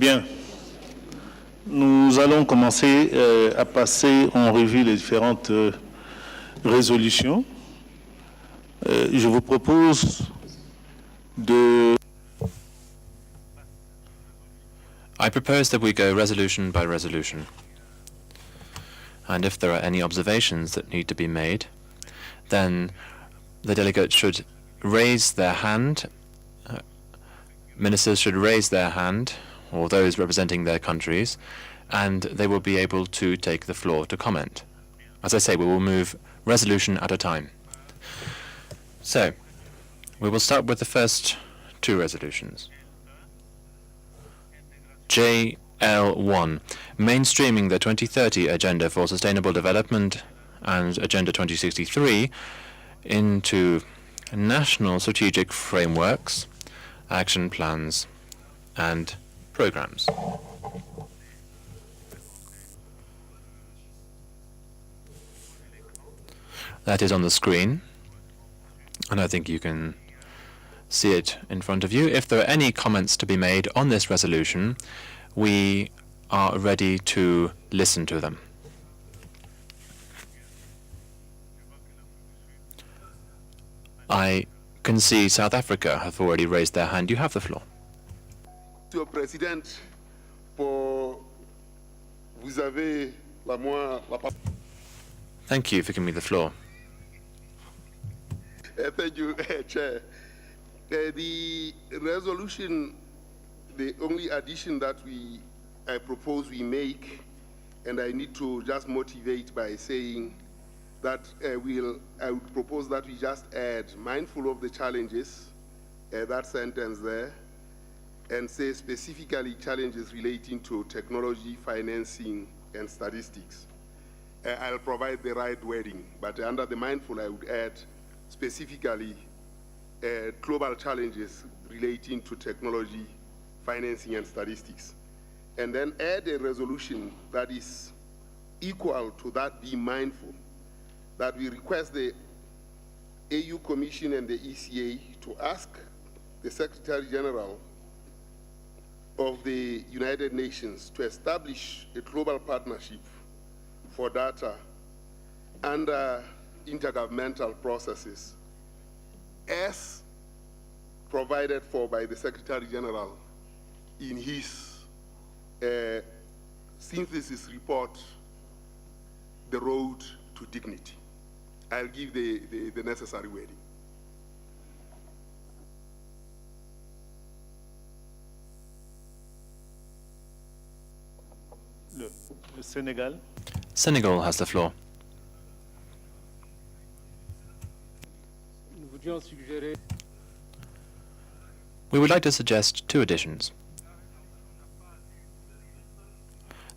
Bien. Nous allons commencer à passer en revue les différentes résolutions. Je vous propose de... I propose that we go resolution by resolution. And if there are any observations that need to be made, then the delegates should raise their hand. Ministers should raise their hand, or those representing their countries, and they will be able to take the floor to comment. As I say, we will move resolution at a time. So, we will start with the first two resolutions. JL1, mainstreaming the 2030 Agenda for Sustainable Development and Agenda 2063 into national strategic frameworks, action plans, and programs. That is on the screen, and I think you can see it in front of you. If there are any comments to be made on this resolution, we are ready to listen to them. I can see South Africa have already raised their hand. You have the floor. Monsieur le Président, vous avez la parole. Thank you for giving me the floor. Thank you, Chair. The resolution, the only addition that I propose we make, and I need to just motivate by saying that I would propose that we just add, mindful of the challenges, that sentence there, and say specifically challenges relating to technology, financing, and statistics. I'll provide the right wording, but under the mindful, I would add specifically global challenges relating to technology, financing, and statistics. And then add a resolution that is equal to that, be mindful, that we request the AU Commission and the ECA to ask the Secretary General of the United Nations to establish a global partnership for data under intergovernmental processes as provided for by the Secretary General in his synthesis report, The Road to Dignity. I'll give the necessary wording. Le Sénégal. Senegal has the floor. We would like to suggest two additions.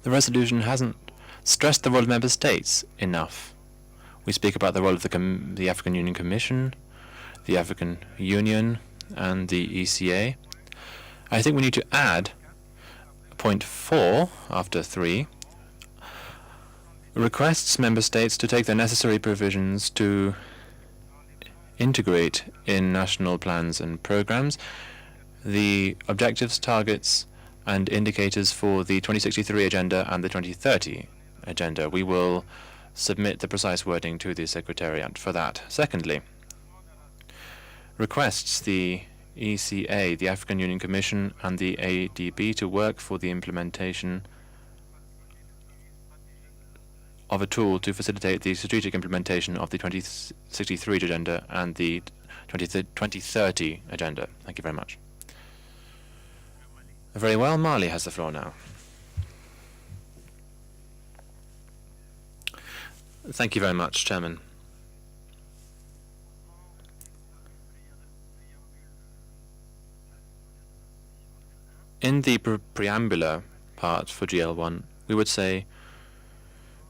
The resolution hasn't stressed the role of member states enough. We speak about the role of the African Union Commission, the African Union, and the ECA. I think we need to add point 4 after 3, requests member states to take the necessary provisions to integrate in national plans and programs the objectives, targets, and indicators for the 2063 agenda and the 2030 agenda. We will submit the precise wording to the Secretariat for that. Secondly, requests the ECA, the African Union Commission, and the ADB to work for the implementation of a tool to facilitate the strategic implementation of the 2063 agenda and the 2030 agenda. Thank you very much. Very well, Mali has the floor now. Thank you very much, Chairman. In the preambular part for GL1, we would say,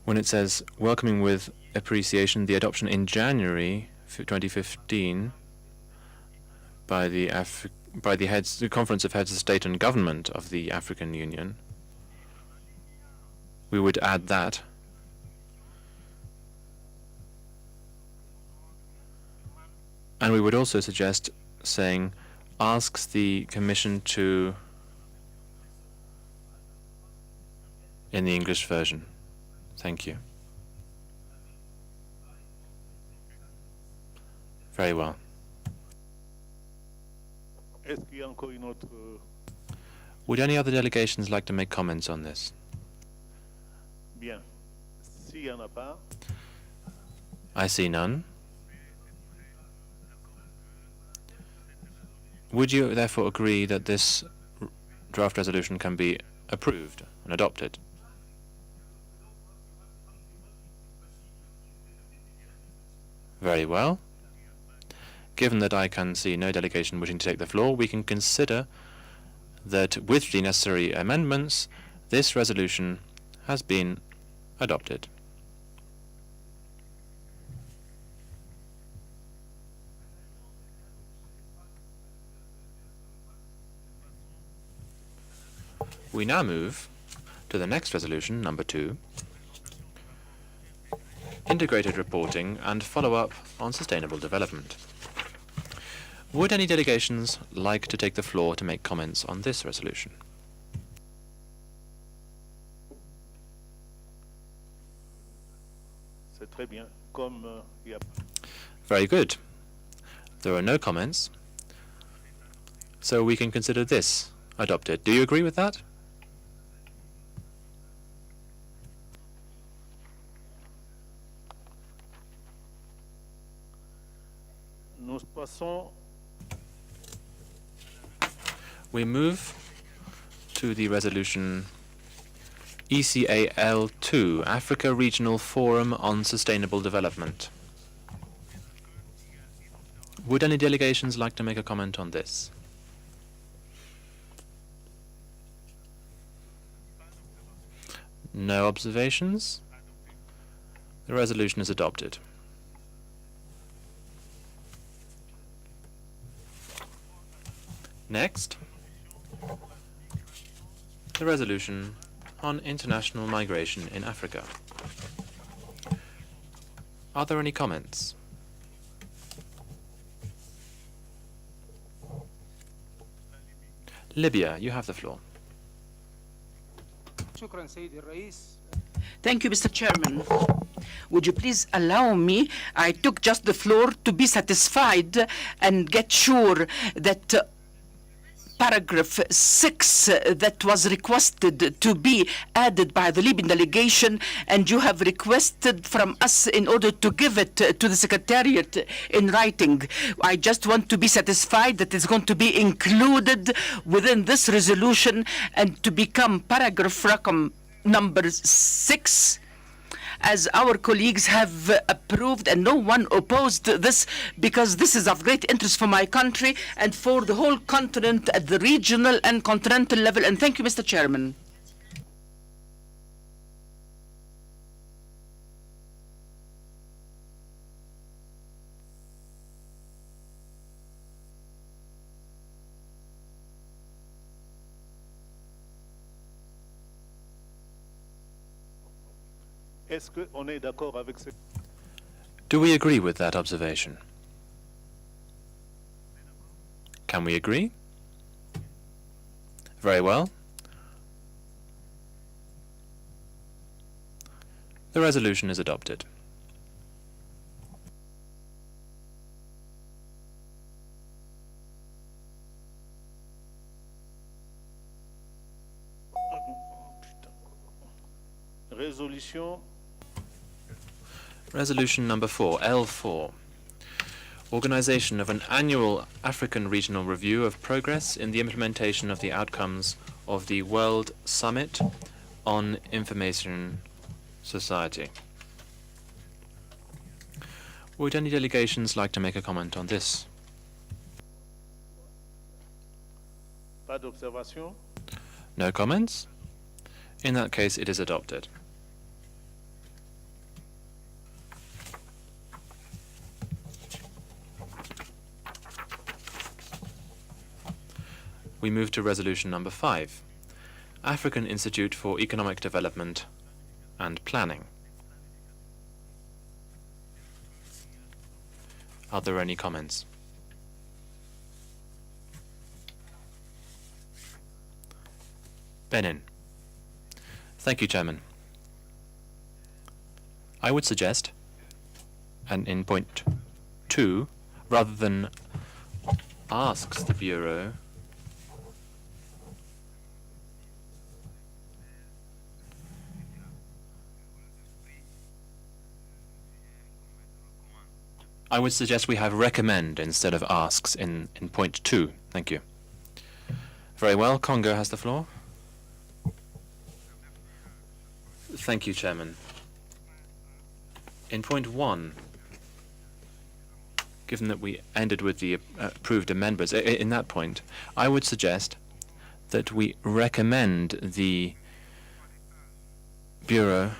when it says welcoming with appreciation the adoption in January 2015 by the Conference of Heads of State and Government of the African Union, we would add that. And we would also suggest saying asks the Commission to in the English version. Thank you. Very well. Est-ce qu'il y a encore une autre... Would any other delegations like to make comments on this? Bien. S'il n'y en a pas, I see none. Would you therefore agree that this draft resolution can be approved and adopted? Very well. Given that I can see no delegation wishing to take the floor, we can consider that with the necessary amendments, this resolution has been adopted. We now move to the next resolution, number 2, integrated reporting and follow-up on sustainable development. Would any delegations like to take the floor to make comments on this resolution? c'est très bien. Comme il y a... Very good. There are no comments, so we can consider this adopted. Do you agree with that? Nous passons We move to the resolution ECAL2, Africa Regional Forum on Sustainable Development. Would any delegations like to make a comment on this? No observations? The resolution is adopted. Next, the resolution on international migration in Africa. Are there any comments? Libya, you have the floor. Thank you, Mr. Chairman. Would you please allow me? I took just the floor to be satisfied and get sure that paragraph 6 that was requested to be added by the Libyan delegation, and you have requested from us in order to give it to the Secretariat in writing. I just want to be satisfied that it's going to be included within this resolution and to become paragraph number 6, as our colleagues have approved, and no one opposed this, because this is of great interest for my country and for the whole continent at the regional and continental level. And thank you, Mr. Chairman. Est-ce qu'on est d'accord avec ce... Do we agree with that observation? Can we agree? Very well. The resolution is adopted. Resolution number 4, L4. Organization of an annual African regional review of progress in the implementation of the outcomes of the World Summit on Information Society. Would any delegations like to make a comment on this? Pas d'observation? No comments? In that case, it is adopted. We move to resolution number 5, African Institute for Economic Development and Planning. Are there any comments? Benin. Thank you, Chairman. I would suggest, and in point 2, rather than asks the Bureau I would suggest we have recommend instead of asks in point 2. Thank you. Very well. Congo has the floor. Thank you, Chairman. In point 1, given that we ended with the approved amendments, in that point, I would suggest that we recommend the Bureau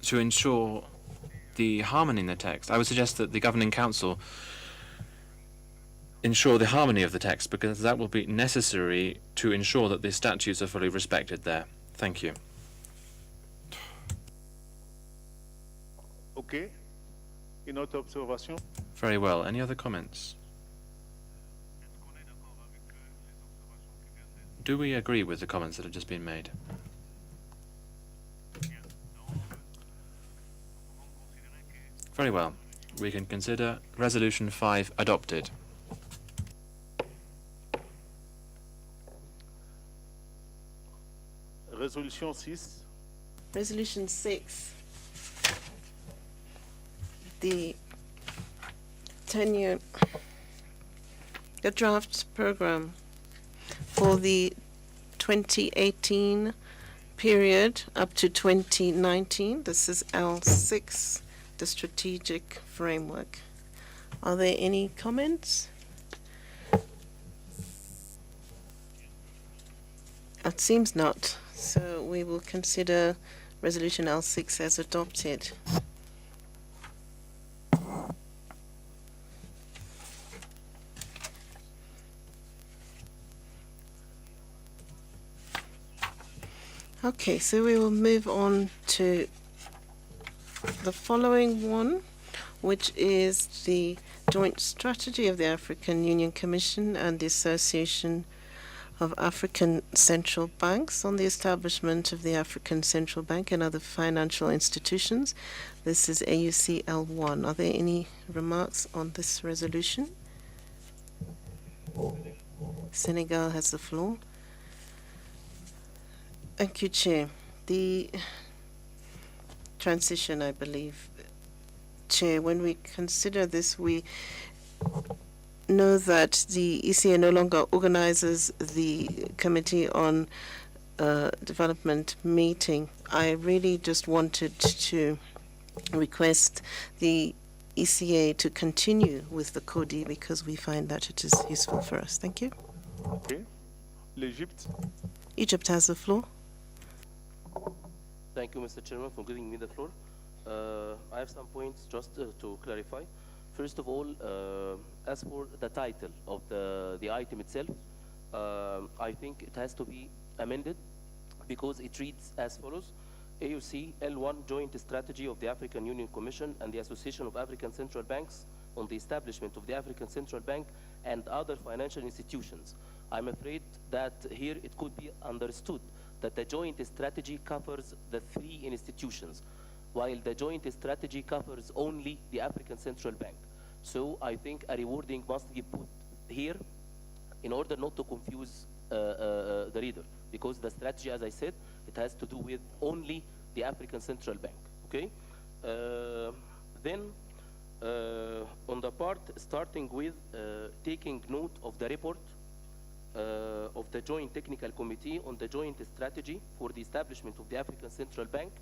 to ensure the harmony in the text. I would suggest that the Governing Council ensure the harmony of the text, because that will be necessary to ensure that the statutes are fully respected there. Thank you. OK. Une autre observation? Very well. Any other comments? Do we agree with the comments that have just been made? Very well. We can consider Resolution 5 adopted. Résolution 6. Resolution 6. The draft program for the 2018 period up to 2019. This is L6, the strategic framework. Are there any comments? It seems not. So we will consider Resolution L6 as adopted. Okay, so we will move on to the following one, which is the joint strategy of the African Union Commission and the Association of African Central Banks on the establishment of the African Central Bank and other financial institutions. This is AUC L1. Are there any remarks on this resolution? Senegal has the floor. Thank you, Chair. The transition, I believe, Chair, when we consider this, we know that the ECA no longer organizes the Committee on Development meeting. I really just wanted to request the ECA to continue with the CODI because we find that it is useful for us. Thank you. OK. L'Égypte. Egypt has the floor. Thank you, Mr. Chairman, for giving me the floor. I have some points just to clarify. First of all, as for the title of the item itself, I think it has to be amended because it reads as follows. AUC L1 Joint Strategy of the African Union Commission and the Association of African Central Banks on the establishment of the African Central Bank and other financial institutions. I'm afraid that here it could be understood that the joint strategy covers the 3 institutions, while the joint strategy covers only the African Central Bank. So I think a rewarding must be put here in order not to confuse the reader, because the strategy, as I said, it has to do with only the African Central Bank, okay? Then on the part starting with taking note of the report of the Joint Technical Committee on the Joint Strategy for the Establishment of the African Central Bank,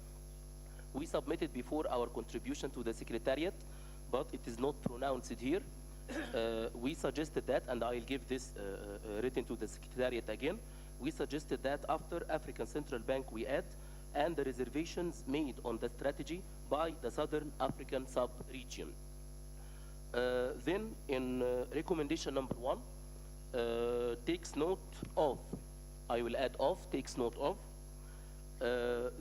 we submitted before our contribution to the Secretariat, but it is not pronounced here. We suggested that, and I'll give this written to the Secretariat again. We suggested that after African Central Bank we add, and the reservations made on the strategy by the Southern African sub-region. Then in recommendation number 1, takes note of, I will add of, takes note of.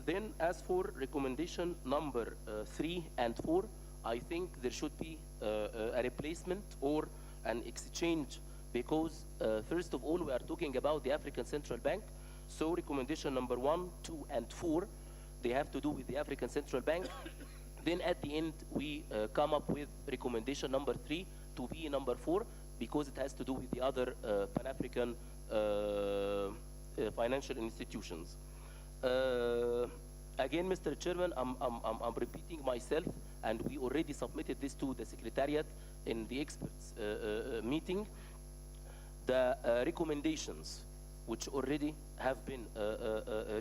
Then as for recommendation number 3 and 4, I think there should be a replacement or an exchange, because first of all, we are talking about the African Central Bank. So recommendation number 1, 2, and 4, they have to do with the African Central Bank. Then at the end, we come up with recommendation number 3 to be number 4, because it has to do with the other Pan-African financial institutions. Again, Mr. Chairman, I'm repeating myself, and we already submitted this to the Secretariat in the experts meeting. The recommendations which already have been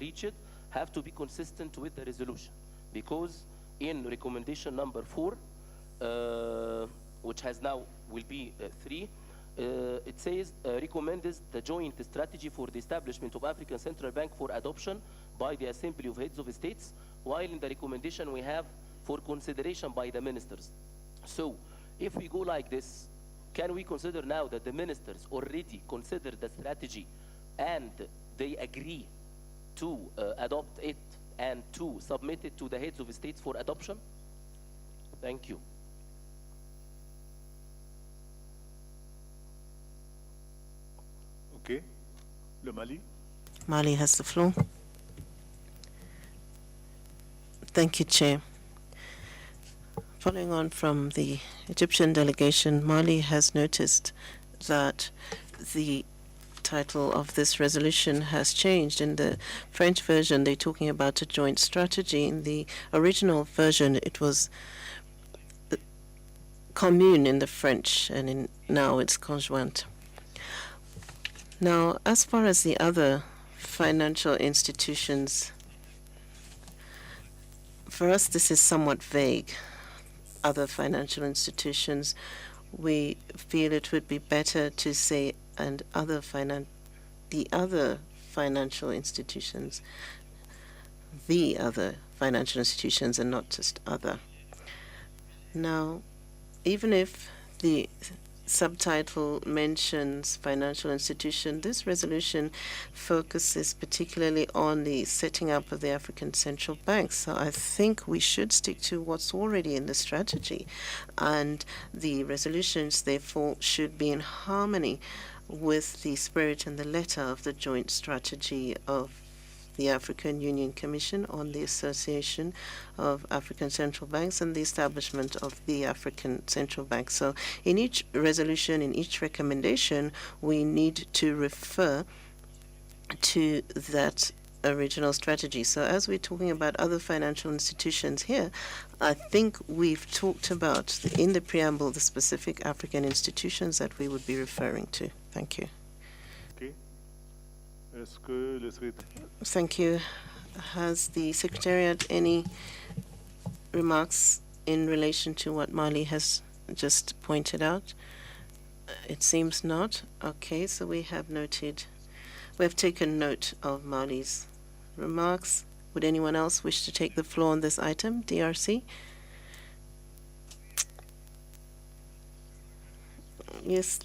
reached have to be consistent with the resolution, because in recommendation number 4, which has now will be 3, it says recommends the joint strategy for the establishment of African Central Bank for adoption by the Assembly of Heads of States, while in the recommendation we have for consideration by the ministers. So if we go like this, can we consider now that the ministers already considered the strategy and they agree to adopt it and to submit it to the heads of states for adoption? Thank you. OK. Le Mali. Mali has the floor. Thank you, Chair. Following on from the Egyptian delegation, Mali has noticed that the title of this resolution has changed. In the French version, they're talking about a joint strategy. In the original version, it was commune in the French, and now it's conjointe. Now, as far as the other financial institutions, for us, this is somewhat vague. Other financial institutions, we feel it would be better to say the other financial institutions, and not just other. Now, even if the subtitle mentions financial institution, this resolution focuses particularly on the setting up of the African Central Bank. So I think we should stick to what's already in the strategy, and the resolutions therefore should be in harmony with the spirit and the letter of the joint strategy of the African Union Commission on the Association of African Central Banks and the establishment of the African Central Bank. So in each resolution, in each recommendation, we need to refer to that original strategy. So as we're talking about other financial institutions here, I think we've talked about, in the preamble, the specific African institutions that we would be referring to. Thank you. OK. Est-ce que le secrétaire... Thank you. Has the Secretariat any remarks in relation to what Mali has just pointed out? It seems not. Okay, so we have taken note of Mali's remarks. Would anyone else wish to take the floor on this item, DRC? Yes,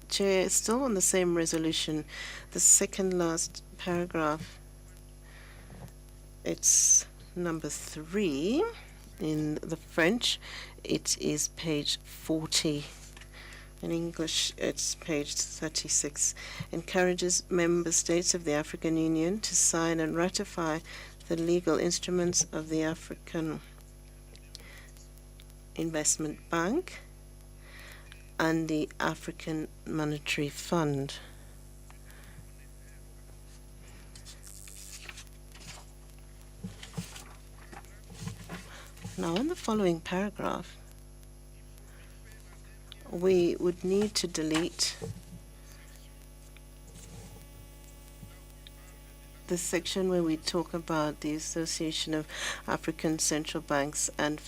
Chair, still on the same resolution, the second last paragraph, it's number 3 in the French. It is page 40. In English, it's page 36. Encourages member states of the African Union to sign and ratify the legal instruments of the African Investment Bank and the African Monetary Fund. Now, in the following paragraph, we would need to delete the section where we talk about the Association of African Central Banks and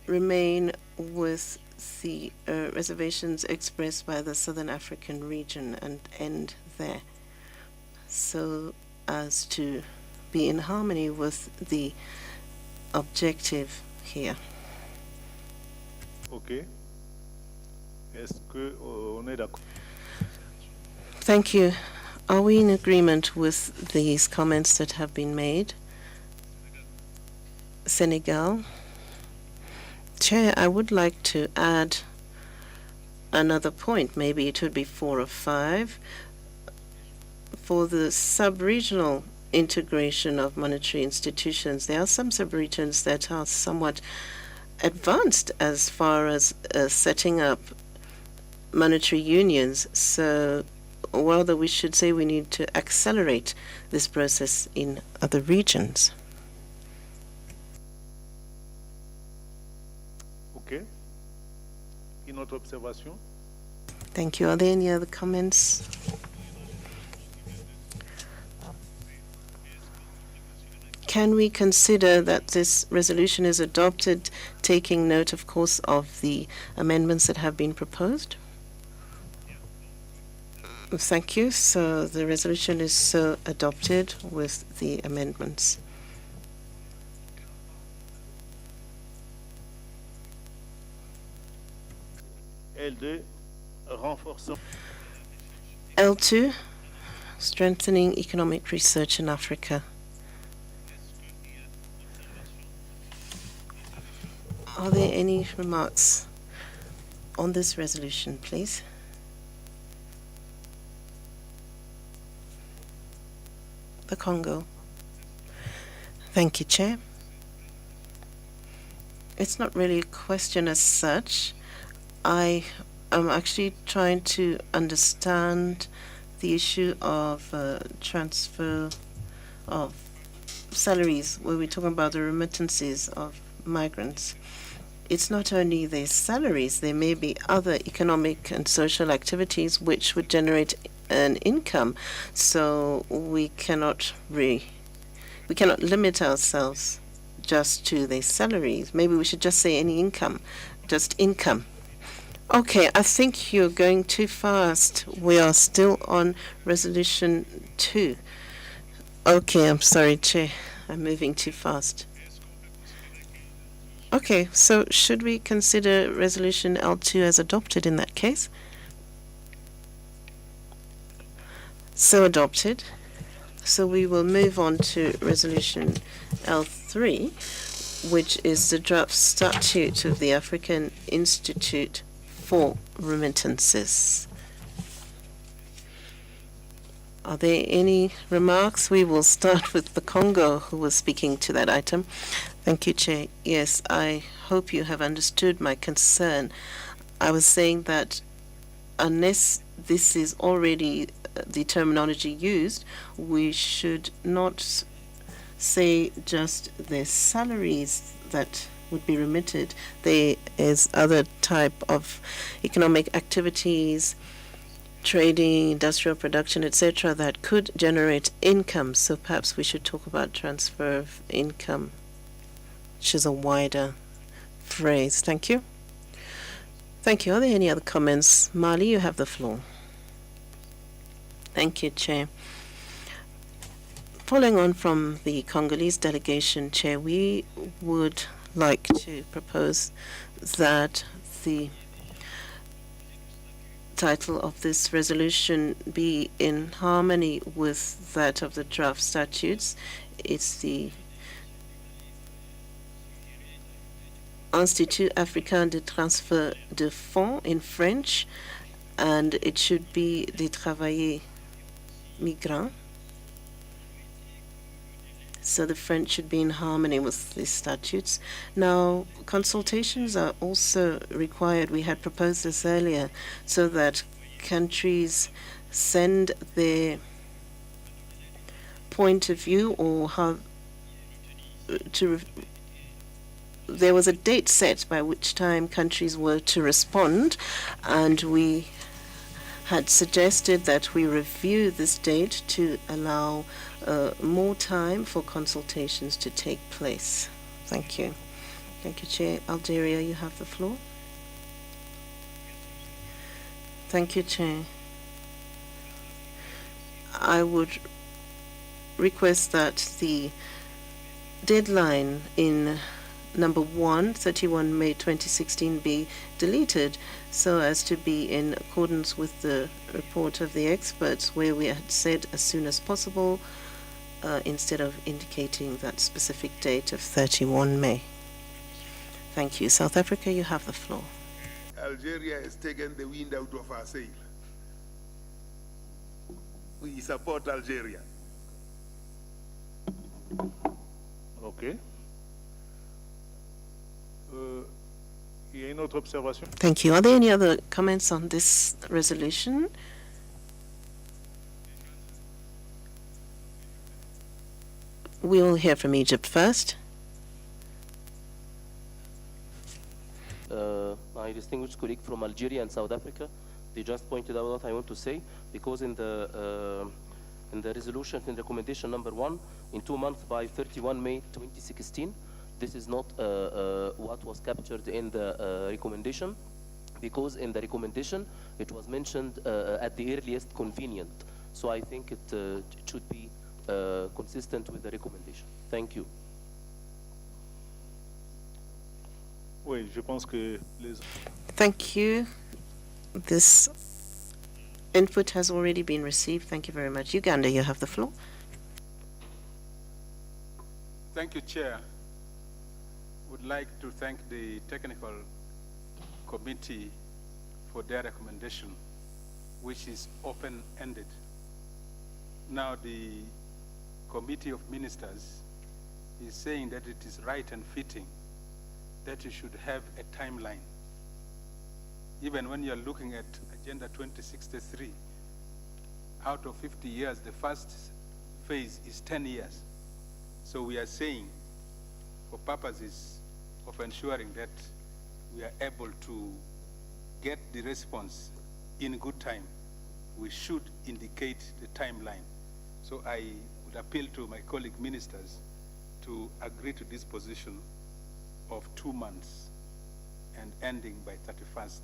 remain with the reservations expressed by the Southern African region and end there, so as to be in harmony with the objective here. OK. Est-ce qu'on est d'accord? Thank you. Are we in agreement with these comments that have been made? Senegal. Chair, I would like to add another point. Maybe it would be 4 or 5. for the sub-regional integration of monetary institutions, there are some sub-regions that are somewhat advanced as far as setting up monetary unions. So whether we should say we need to accelerate this process in other regions. OK. Une autre observation? Thank you. Are there any other comments? Can we consider that this resolution is adopted, taking note, of course, of the amendments that have been proposed? Thank you. So the resolution is so adopted with the amendments. L2, renforçant. L2, strengthening economic research in Africa. Are there any remarks on this resolution, please? The Congo. Thank you, Chair. It's not really a question as such. I am actually trying to understand the issue of transfer of salaries, where we're talking about the remittances of migrants. It's not only their salaries, there may be other economic and social activities which would generate an income. So we cannot limit ourselves just to their salaries. Maybe we should just say any income, just income. Okay, I think you're going too fast. We are still on resolution 2. Okay, I'm sorry, Chair. I'm moving too fast. Okay, so should we consider resolution L2 as adopted in that case? So adopted. So we will move on to resolution L3, which is the draft statute of the African Institute for Remittances. Are there any remarks? We will start with the Congo, who was speaking to that item. Thank you, Chair. Yes, I hope you have understood my concern. I was saying that unless this is already the terminology used, we should not say just the salaries that would be remitted. There is other type of economic activities, trading, industrial production, etc., that could generate income. So perhaps we should talk about transfer of income, which is a wider phrase. Thank you. Thank you. Are there any other comments? Mali, you have the floor. Thank you, Chair. Following on from the Congolese delegation, Chair, we would like to propose that the title of this resolution be in harmony with that of the draft statutes. It's the Institut Africain de Transfert de Fonds in French, and it should be des travailleurs migrants. So the French should be in harmony with these statutes. Now, consultations are also required. We had proposed this earlier, so that countries send their point of view or how to. There was a date set by which time countries were to respond, and we had suggested that we review this date to allow more time for consultations to take place. Thank you. Thank you, Chair. Algeria, you have the floor. Thank you, Chair. I would request that the deadline in number 1, 31 May 2016, be deleted so as to be in accordance with the report of the experts, where we had said as soon as possible instead of indicating that specific date of 31 May. Thank you. South Africa, you have the floor. Algeria has taken the wind out of our sail. we support Algeria. OK. Il y a une autre observation? Thank you. Are there any other comments on this resolution? We will hear from Egypt first. My distinguished colleague from Algeria and South Africa, they just pointed out what I want to say, because in the resolution, in recommendation number 1, in 2 months by 31 May 2016, this is not what was captured in the recommendation, because in the recommendation it was mentioned at the earliest convenient. So I think it should be consistent with the recommendation. Thank you. Oui, je pense que les... Thank you. This input has already been received. Thank you very much. Uganda, you have the floor. Thank you, Chair. Would like to thank the technical committee for their recommendation, which is open-ended. Now the Committee of Ministers is saying that it is right and fitting that you should have a timeline. Even when you're looking at Agenda 2063, out of 50 years, the first phase is 10 years. So we are saying, for purposes of ensuring that we are able to get the response in good time, we should indicate the timeline. So I would appeal to my colleague ministers to agree to this position of 2 months and ending by 31st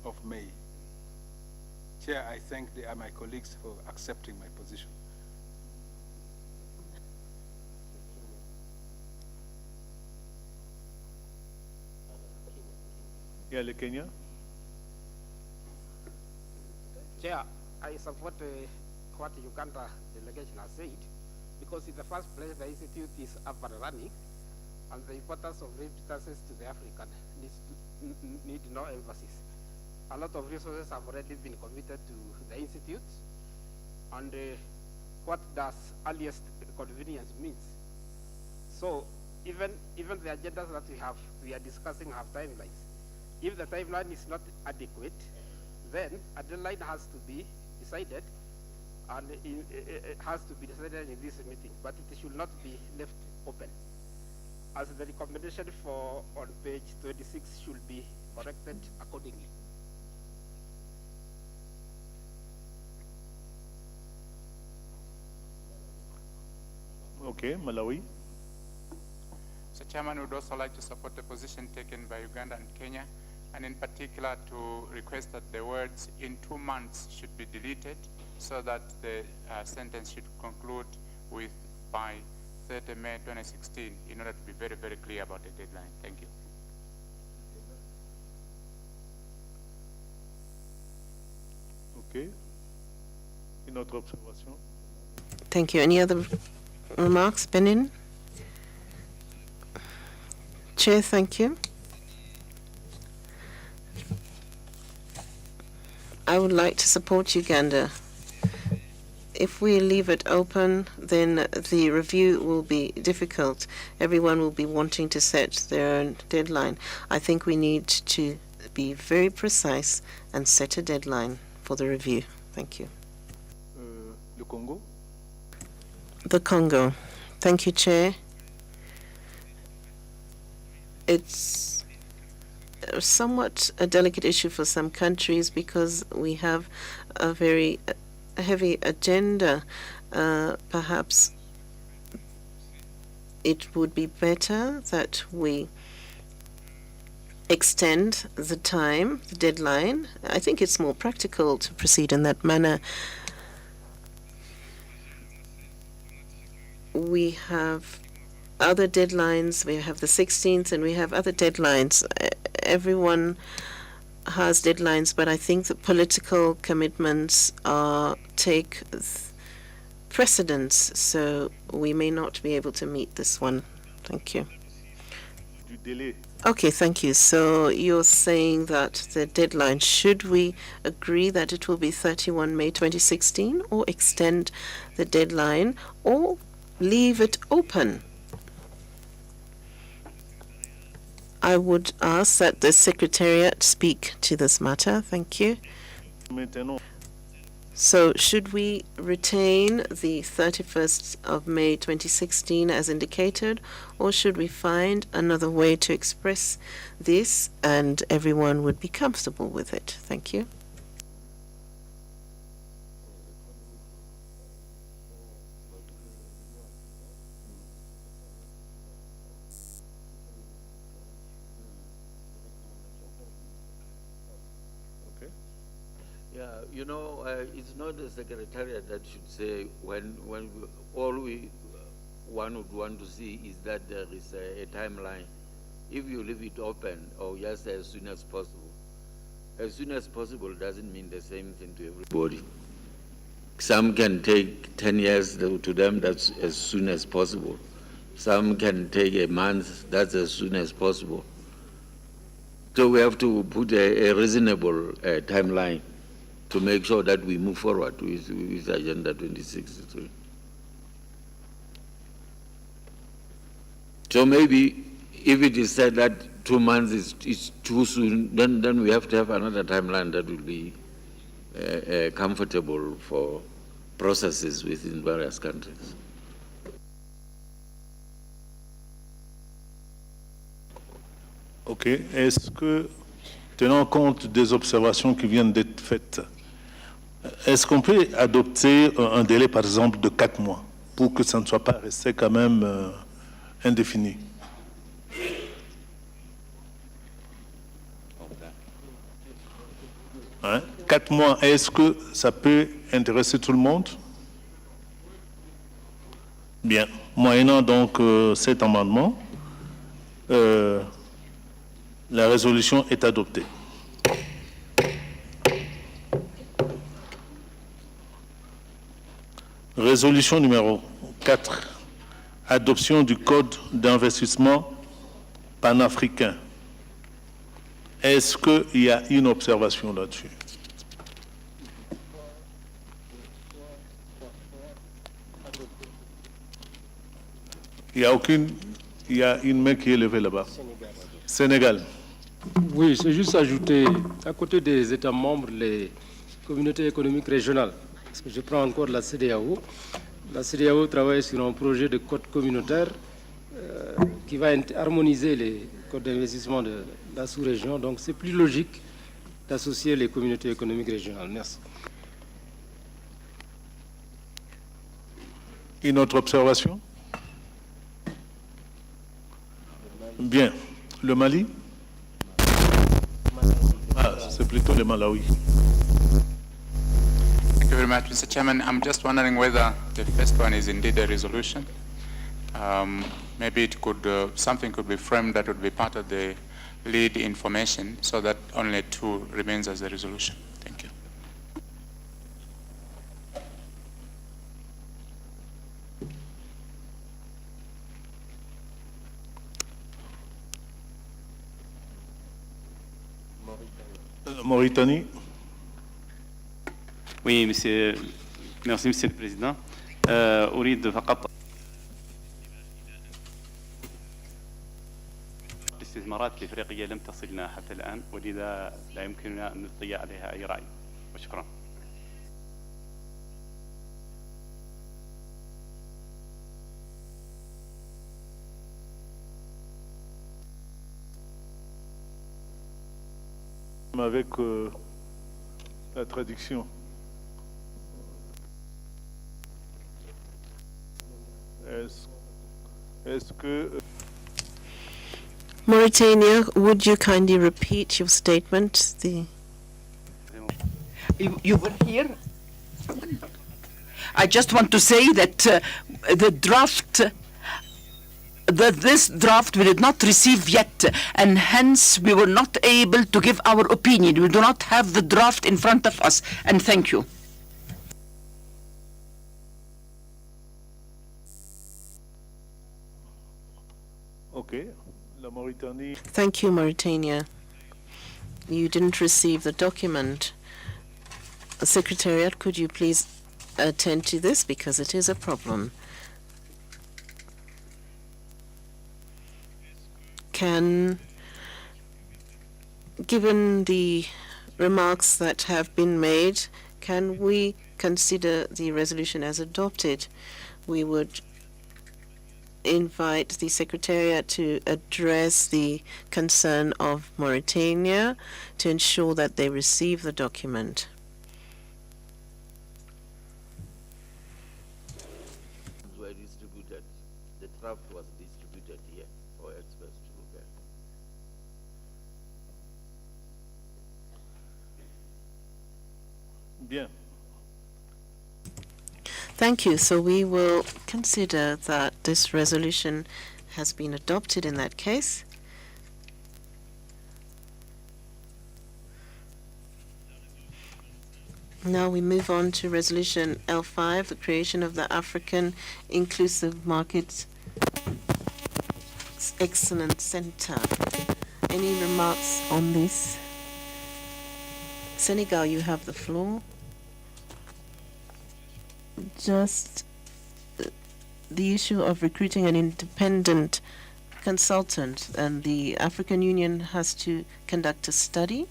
of May. Chair, I thank my colleagues for accepting my position. Yeah, le Kenya? Chair, I support what Uganda delegation has said, because in the first place, the institute is up and running, and the importance of remittances to the African need no emphasis. A lot of resources have already been committed to the institute, and what does earliest convenience means? So even the agendas that we are discussing have timelines. If the timeline is not adequate, then a deadline has to be decided, and it has to be decided in this meeting, but it should not be left open, as the recommendation on page 26 should be corrected accordingly. Okay, Malawi? So Chairman would also like to support the position taken by Uganda and Kenya, and in particular to request that the words "in 2 months" should be deleted, so that the sentence should conclude with by 30 May 2016, in order to be very, very clear about the deadline. Thank you. Okay. Une autre observation? Thank you. Any other remarks, Benin? Chair, thank you. I would like to support Uganda. If we leave it open, then the review will be difficult. Everyone will be wanting to set their own deadline. I think we need to be very precise and set a deadline for the review. Thank you. Le Congo? The Congo. Thank you, Chair. It's somewhat a delicate issue for some countries because we have a very heavy agenda. Perhaps it would be better that we extend the time, the deadline. I think it's more practical to proceed in that manner. We have other deadlines. We have the 16th and we have other deadlines. Everyone has deadlines, but I think that political commitments take precedence, so we may not be able to meet this one. Thank you. Du délai Okay, thank you. So you're saying that the deadline, should we agree that it will be 31 May 2016 or extend the deadline or leave it open? I would ask that the Secretariat speak to this matter. Thank you. Maintenant, So should we retain the 31st of May 2016 as indicated, or should we find another way to express this and everyone would be comfortable with it? Thank you. okay. Yeah, you know, it's not the Secretariat that should say when one would want to see is that there is a timeline. If you leave it open or just as soon as possible doesn't mean the same thing to everybody. Some can take 10 years, to them that's as soon as possible. Some can take a month, that's as soon as possible. So we have to put a reasonable timeline to make sure that we move forward with Agenda 2063. So maybe if it is said that 2 months is too soon, then we have to have another timeline that will be comfortable for processes within various countries. Ok. Est-ce que, tenant compte des observations qui viennent d'être faites, est-ce qu'on peut adopter un délai, par exemple, de 4 mois pour que ça ne soit pas resté quand même indéfini? Hein? 4 mois, est-ce que ça peut intéresser tout le monde? Bien. Moyennant donc cet amendement, la résolution est adoptée. Résolution numéro 4. Adoption du Code d'investissement panafricain. Est-ce qu'il y a une observation là-dessus? Il y a une main qui est levée là-bas. Sénégal. Oui, c'est juste ajouter, à côté des États membres, les communautés économiques régionales. Parce que je prends encore la CEDEAO. La CEDEAO travaille sur un projet de code communautaire qui va harmoniser les codes d'investissement de la sous-région. Donc c'est plus logique d'associer les communautés économiques régionales. Merci. Une autre observation? Bien. Le Mali? Ah, c'est plutôt le Malawi. Thank you very much, Mr. Chairman. I'm just wondering whether the first one is indeed a resolution. Maybe it could, something could be framed that would be part of the lead information so that only 2 remains as a resolution. Thank you. Mauritanie. Oui, monsieur. Merci, monsieur le président. أريد فقط الاستثمارات الإفريقية لم تصلنا حتى الآن ولذا لا يمكننا أن نلقي عليها أي رأي وشكرا. Avec la traduction. Est-ce que... Mauritania, would you kindly repeat your statement? You were here. I just want to say that the draft, this draft we did not receive yet, and hence we were not able to give our opinion. We do not have the draft in front of us, and thank you. Ok. La Mauritanie. Thank you, Mauritania. You didn't receive the document. Secretariat, could you please attend to this because it is a problem? Given the remarks that have been made, can we consider the resolution as adopted? We would invite the Secretariat to address the concern of Mauritania to ensure that they receive the document. Were distributed. The draft was distributed here for experts to look at. Bien. Thank you. So we will consider that this resolution has been adopted in that case. Now we move on to Resolution L5, the creation of the African Inclusive Market Excellence Center. Any remarks on this? Senegal, you have the floor. Just the issue of recruiting an independent consultant, and the African Union has to conduct a study.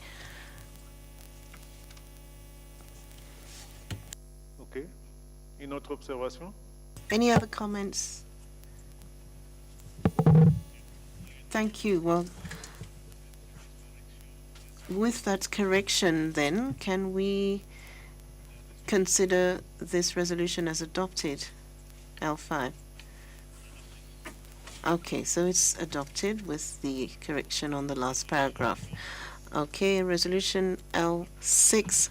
OK. Une autre observation? Any other comments? Thank you. Well, with that correction, then, can we consider this resolution as adopted? L5. Okay, so it's adopted with the correction on the last paragraph. Okay, resolution L6,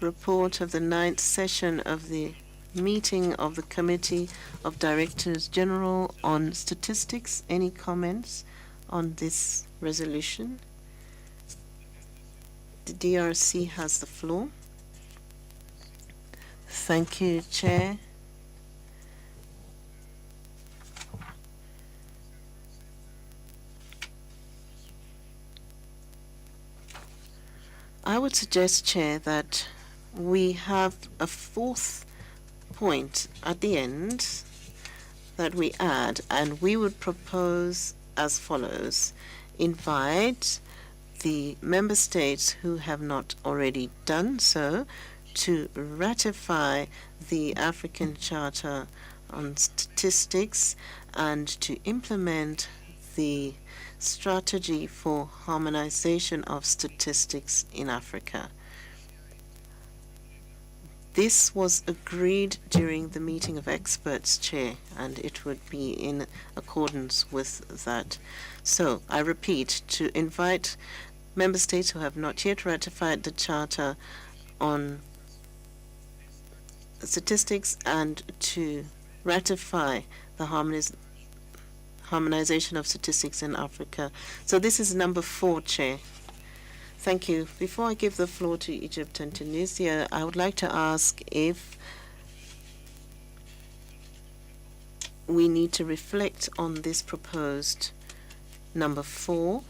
report of the 9th session of the meeting of the Committee of Directors General on Statistics. Any comments on this resolution? The DRC has the floor. Thank you, Chair. I would suggest, Chair, that we have a fourth point at the end that we add, and we would propose as follows: invite the member states who have not already done so to ratify the African Charter on Statistics and to implement the strategy for harmonization of statistics in Africa. This was agreed during the meeting of experts, Chair, and it would be in accordance with that. So, I repeat, to invite member states who have not yet ratified the Charter on Statistics and to ratify the harmonization of statistics in Africa. So this is number 4, Chair. Thank you. Before I give the floor to Egypt and Tunisia, I would like to ask if we need to reflect on this proposed number 4.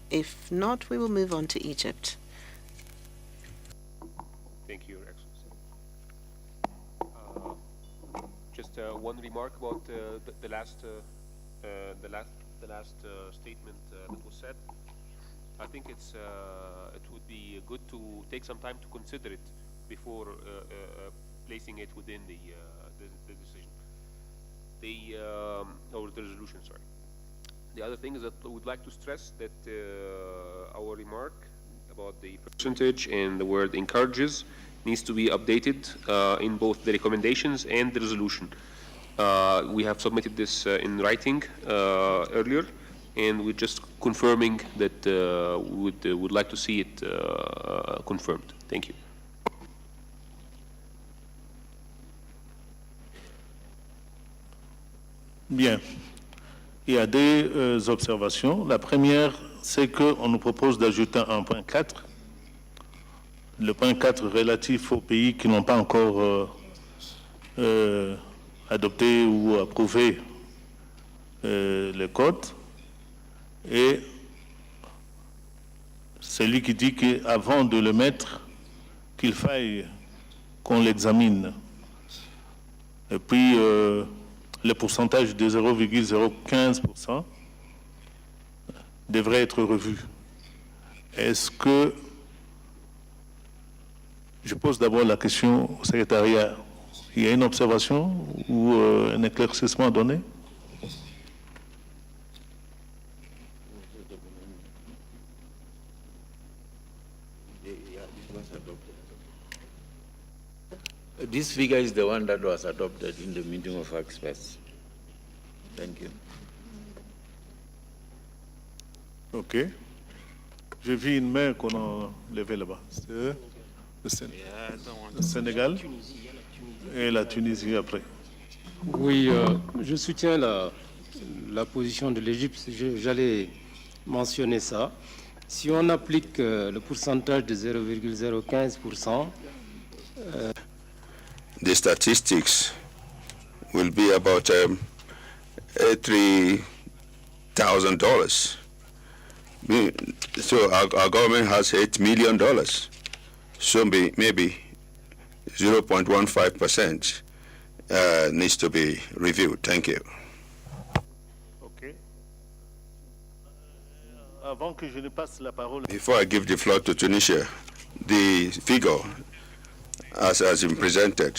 If not, we will move on to Egypt. Thank you, Your Excellency. Just one remark about the last statement that was said. I think it would be good to take some time to consider it before placing it within the decision, or the resolution. Sorry. The other thing is that we would like to stress that our remark about the percentage and the word encourages needs to be updated in both the recommendations and the resolution. We have submitted this in writing earlier, and we're just confirming that we would like to see it confirmed. Thank you. Bien. Il y a deux observations. La première, c'est qu'on nous propose d'ajouter un point 4. Le point 4 relatif aux pays qui n'ont pas encore adopté ou approuvé le code. Et celui qui dit qu'avant de le mettre, qu'il faille qu'on l'examine. Et puis, le pourcentage de 0,015% devrait être revu. Est-ce que, je pose d'abord la question au secrétariat, il y a une observation ou un éclaircissement à donner? This figure is the one that was adopted in the meeting of experts. Thank you. OK. J'ai vu une main qu'on a levée là-bas. C'est le Sénégal et la Tunisie après. Oui, je soutiens la position de l'Égypte. J'allais mentionner ça. Si on applique le pourcentage de 0,015%, the statistics will be about $3,000. So our government has $8 million. So maybe 0.15% needs to be reviewed. Thank you. OK. Avant que je ne passe la parole. Before I give the floor to Tunisia, the figure as been presented,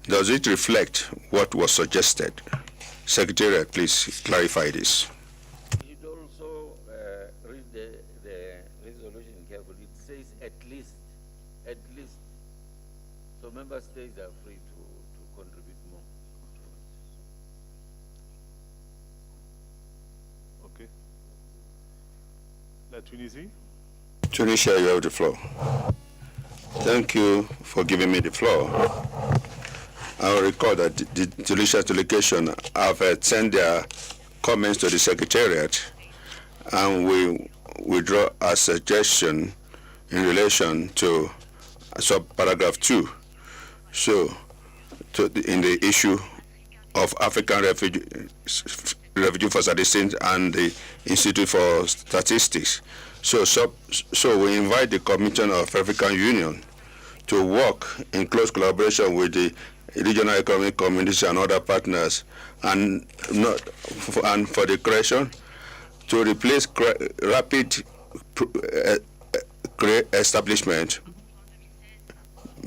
does it reflect what was suggested? Secretariat, please clarify this. You should also read the resolution carefully. It says at least. So member states are free to contribute more. OK. La Tunisie? Tunisia, you have the floor. Thank you for giving me the floor. I will recall that the Tunisia delegation have sent their comments to the Secretariat, and we withdraw a suggestion in relation to sub-paragraph 2. So, in the issue of African Refugee for Statistics and the Institute for Statistics. So we invite the Commission of African Union to work in close collaboration with the regional economic communities and other partners, and for the creation to replace rapid establishment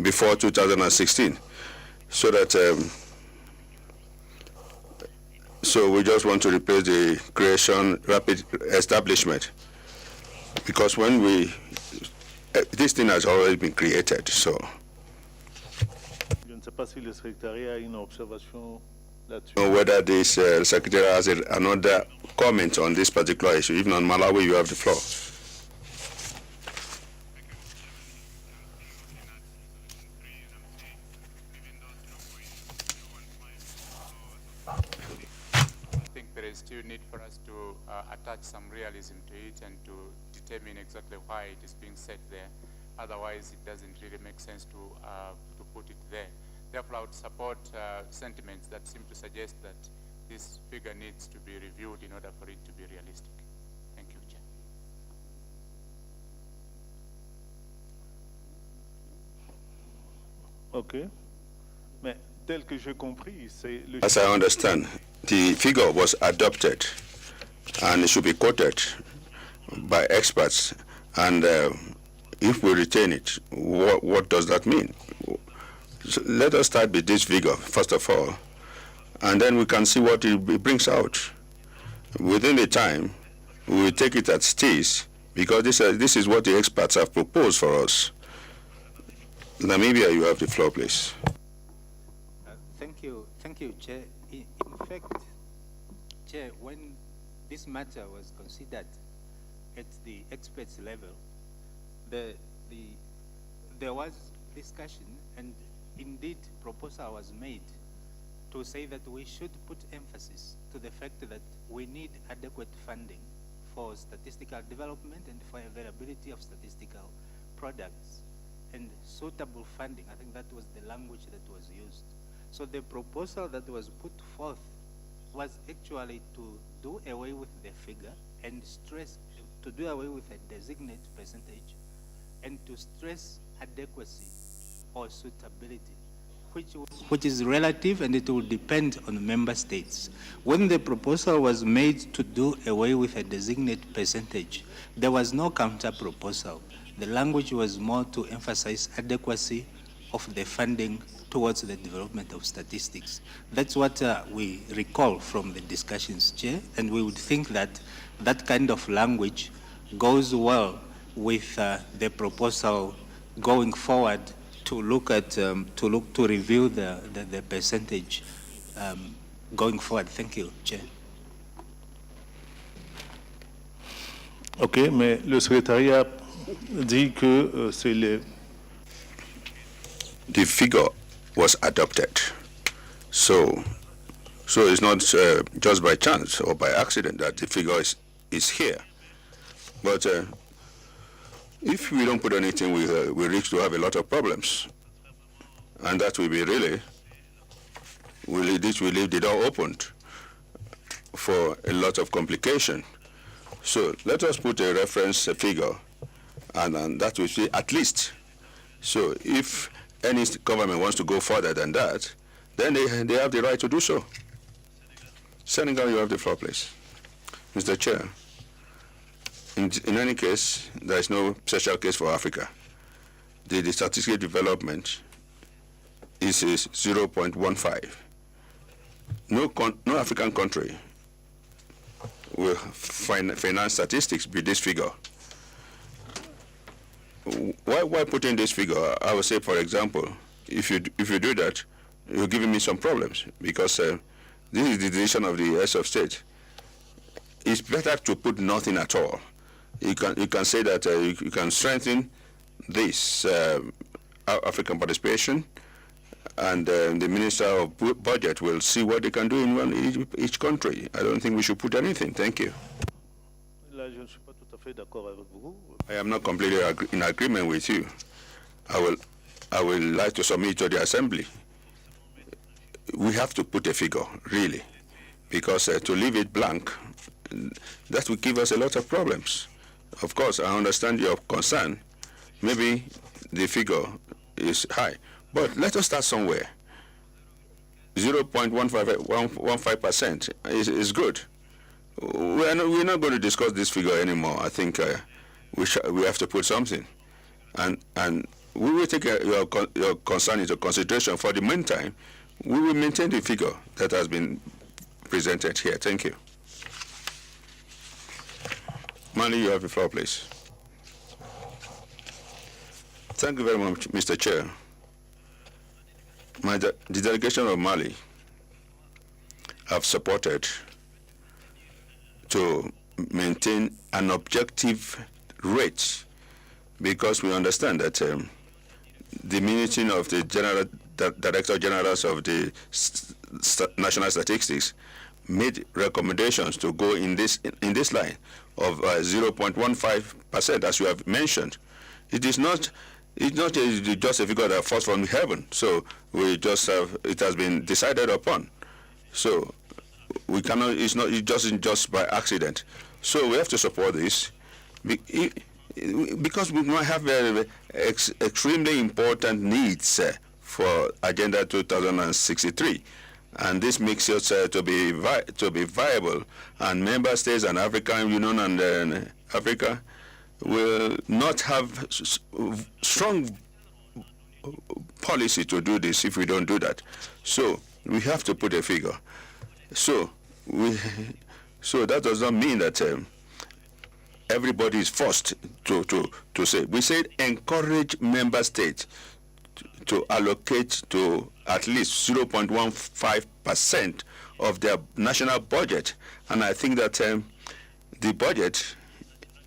before 2016, so that so we just want to replace the creation rapid establishment, because when this thing has already been created. So Je ne sais pas si le secrétariat a une observation là-dessus. whether this secretary has another comment on this particular issue. Even on Malawi, you have the floor. I think there is still need for us to attach some realism to it and to determine exactly why it is being set there. Otherwise, it doesn't really make sense to put it there. Therefore, I would support sentiments that seem to suggest that this figure needs to be reviewed in order for it to be realistic. Thank you, Chair. OK. Mais tel que j'ai compris, c'est le... As I understand, the figure was adopted and it should be quoted by experts. And if we retain it, what does that mean? So let us start with this figure, first of all, and then we can see what it brings out. Within the time, we will take it as it is, because this is what the experts have proposed for us. Namibia, you have the floor, please. Thank you, Chair. In fact, Chair, when this matter was considered at the experts level, there was discussion, and indeed proposal was made to say that we should put emphasis to the fact that we need adequate funding for statistical development and for availability of statistical products, and suitable funding. I think that was the language that was used. So the proposal that was put forth was actually to do away with the figure and stress, to do away with a designate percentage, and to stress adequacy or suitability, which is relative and it will depend on member states. When the proposal was made to do away with a designate percentage, there was no counter proposal. The language was more to emphasize adequacy of the funding towards the development of statistics. That's what we recall from the discussions, Chair, and we would think that that kind of language goes well with the proposal going forward to look at, to review the percentage going forward. Thank you, Chair. OK, mais le secrétariat dit que c'est les... The figure was adopted. So it's not just by chance or by accident that the figure is here. But if we don't put anything, we reach to have a lot of problems. And that will be really, we leave the door opened for a lot of complication. So let us put a reference figure, and that will be at least. So if any government wants to go further than that, then they have the right to do so. Senegal, you have the floor, please. Mr. Chair, in any case, there is no special case for Africa. The statistical development is 0.15. No African country will finance statistics with this figure. Why put in this figure? I would say, for example, if you do that, you're giving me some problems, because this is the decision of the heads of state. It's better to put nothing at all. You can say that you can strengthen this African participation, and the Minister of Budget will see what they can do in each country. I don't think we should put anything. Thank you. I am not completely in agreement with you. I will like to submit to the Assembly. We have to put a figure, really, because to leave it blank, that will give us a lot of problems. Of course, I understand your concern. Maybe the figure is high, but let us start somewhere. 0.15% is good. We're not going to discuss this figure anymore. I think we have to put something, and we will take your concern into consideration. For the meantime, we will maintain the figure that has been presented here. Thank you. Mali, you have the floor, please. Thank you very much, Mr. Chair. The delegation of Mali have supported to maintain an objective rate, because we understand that the meeting of the Director Generals of the National Statistics made recommendations to go in this line of 0.15%, as you have mentioned. It's not just a figure that falls from heaven. So we just have, it has been decided upon. So we cannot, it doesn't just by accident. So we have to support this because we might have extremely important needs for Agenda 2063. And this makes it to be viable, and member states and African Union and Africa will not have strong policy to do this if we don't do that. So we have to put a figure. So that does not mean that everybody is forced to say. We said encourage member states to allocate to at least 0.15% of their national budget. And I think that the budget,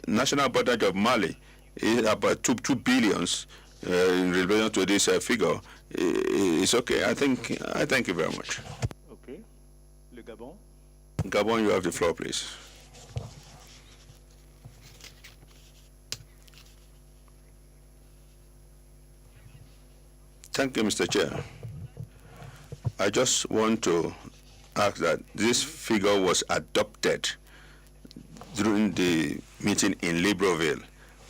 national budget of Mali, is about 2 billions in relation to this figure. It's okay. I thank you very much. Okay. Le Gabon. Gabon, you have the floor, please. Thank you, Mr. Chair. I just want to ask that this figure was adopted. during the meeting in Libreville,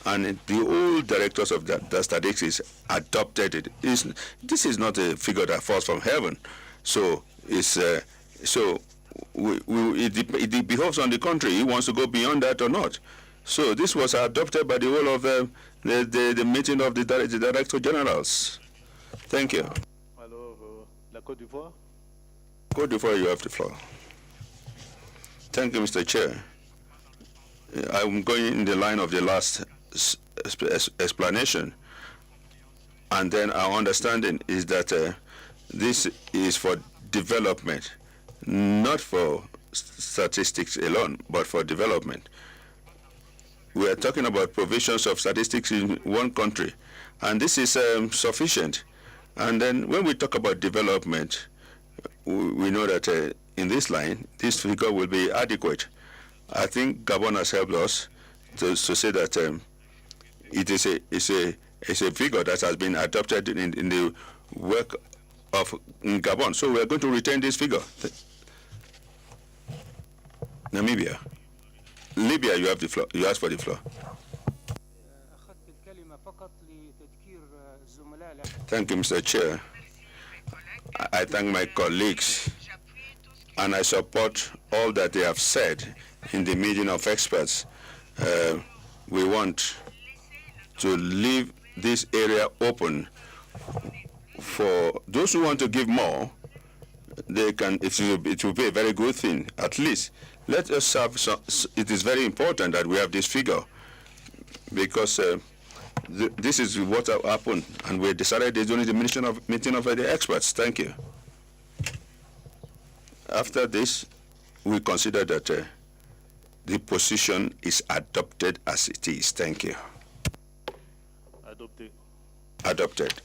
and the old directors of the statistics adopted it. This is not a figure that falls from heaven. So it behoves on the country. He wants to go beyond that or not. So this was adopted by the whole of the meeting of the Director Generals. Thank you. Alors, la Côte d'Ivoire. Côte d'Ivoire, you have the floor. Thank you, Mr. Chair. I'm going in the line of the last explanation, and then our understanding is that this is for development, not for statistics alone, but for development. We are talking about provisions of statistics in one country, and this is sufficient. And then when we talk about development, we know that in this line, this figure will be adequate. I think Gabon has helped us to say that it is a figure that has been adopted in the work of Gabon. So we are going to retain this figure. Namibia. Libya, you have the floor. You ask for the floor. Thank you, Mr. Chair. I thank my colleagues, and I support all that they have said in the meeting of experts. We want to leave this area open for those who want to give more. They can. It will be a very good thing. At least let us have some. It is very important that we have this figure, because this is what happened, and we decided it's only the meeting of the experts. Thank you. After this, we consider that the position is adopted as it is. Thank you. Adopté. Adopted.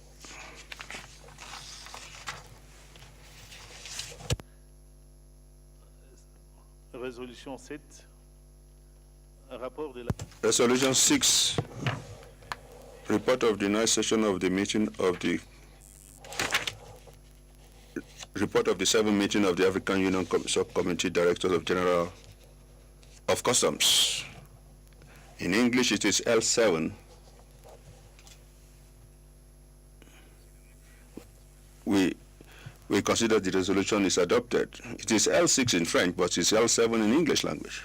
Résolution 7. Rapport de la... Resolution 6. Report of the night session of the meeting of the report of the 7th meeting of the African Union Subcommittee Directors of General of Customs. In English, it is L7. We consider the resolution is adopted. It is L6 in French, but it's L7 in English language.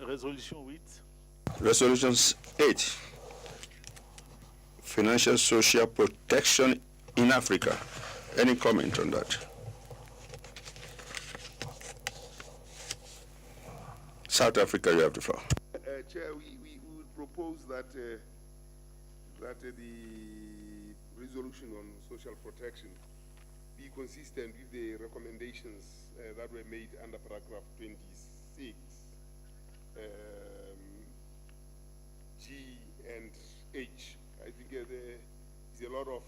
Resolution 8. Resolution 8. Financial social protection in Africa. Any comment on that? South Africa, you have the floor. Chair, we would propose that that the resolution on social protection be consistent with the recommendations that were made under paragraph 26, G and H. I think there's a lot of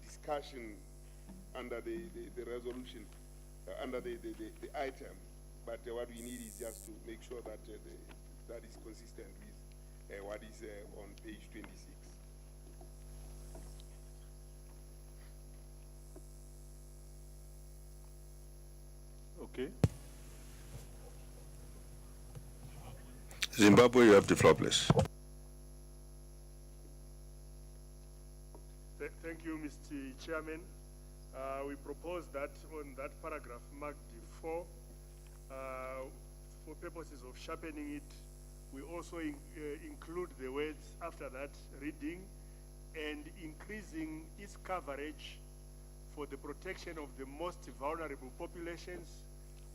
discussion under the resolution, under the item. But what we need is just to make sure that that is consistent with what is on page 26. Okay. Zimbabwe, you have the floor, please. Thank you, Mr. Chairman. We propose that on that paragraph marked 4, for purposes of sharpening it, we also include the words after that, reading and increasing its coverage for the protection of the most vulnerable populations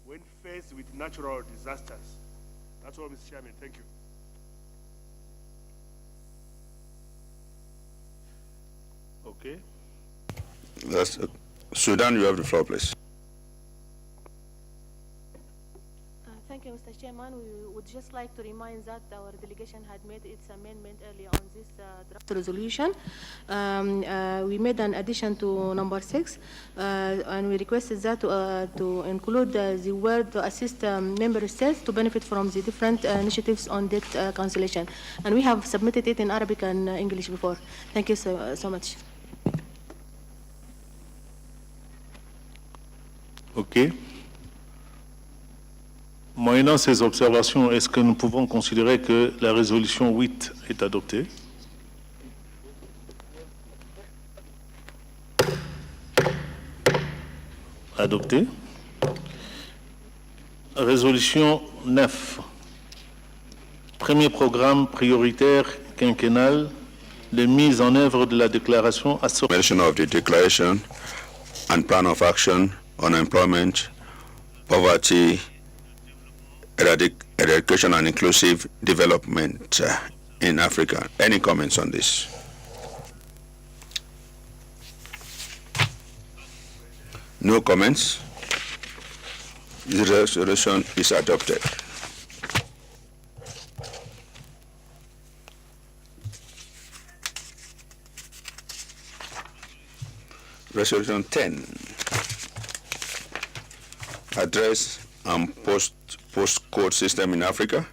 when faced with natural disasters. That's all, Mr. Chairman. Thank you. Okay. That's Sudan, you have the floor, please. Thank you, Mr. Chairman. We would just like to remind that our delegation had made its amendment earlier on this draft resolution. We made an addition to number 6, and we requested that to include the word to assist member states to benefit from the different initiatives on debt cancellation. And we have submitted it in Arabic and English before. Thank you so much. OK. Moyennant ces observations, est-ce que nous pouvons considérer que la résolution 8 est adoptée? Adoptée. Résolution 9. Premier programme prioritaire quinquennal de mise en œuvre de la déclaration Mention of the declaration and plan of action on employment, poverty, eradication and inclusive development in Africa. Any comments on this? No comments. The resolution is adopted. Resolution 10. Address and postcode system in Africa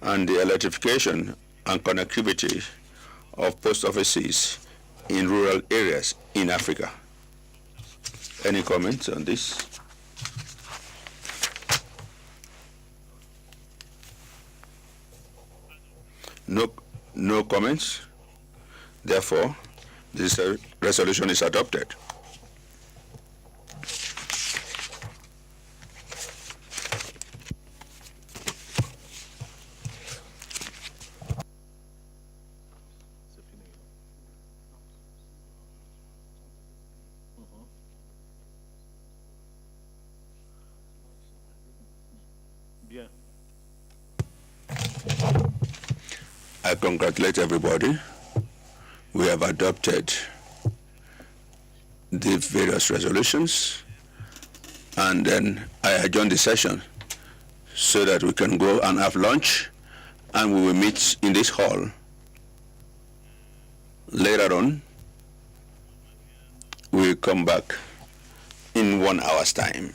and the electrification and connectivity of post offices in rural areas in Africa. Any comments on this? No comments. Therefore, this resolution is adopted. Bien. I congratulate everybody. We have adopted the various resolutions, and then I adjourn the session so that we can go and have lunch, and we will meet in this hall later on. We'll come back in 1 hour's time.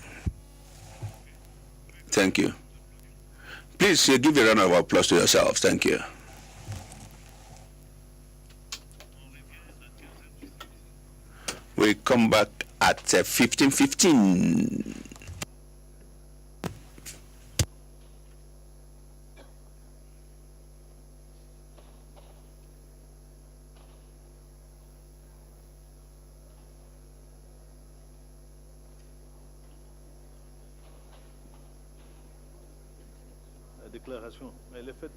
Thank you. Please give a round of applause to yourselves. Thank you. We come back at 15:15. La déclaration, elle est faite.